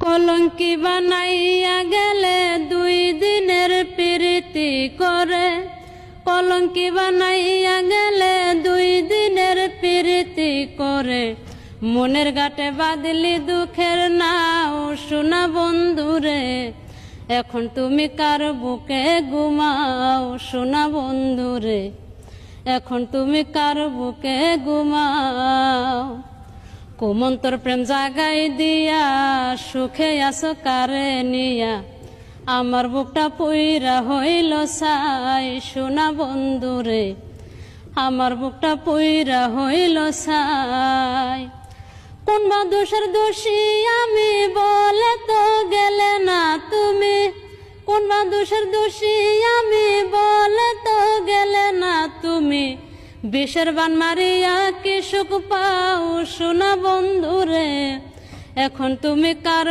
কলঙ্কি বানাইয়া গেলে 2 দিনের প্রীতি করে, কলঙ্কি বানাইয়া গেলে 2 দিনের প্রীতি করে, মনের গাটে বাঁধলি দুঃখের নাও সোনা বন্ধুরে। এখন তুমি কার বুকে ঘুমাও সোনা বন্ধুরে, এখন তুমি কার বুকে ঘুমাও। কুমন্তর প্রেম জাগাই দিয়া সুখে আছো কারে নিয়া, আমার বুকটা পুইরা হইল ছাই সোনা বন্ধুরে, আমার বুকটা পুইরা হইল ছাই। কোন বা দোষের দোষী আমি বলে তো গেলে না তুমি, কোন বা দোষের দোষী আমি বলে তো গেলে না তুমি। বিষের বান মারিয়া কি সুখ পাও সোনা বন্ধুরে, এখন তুমি কার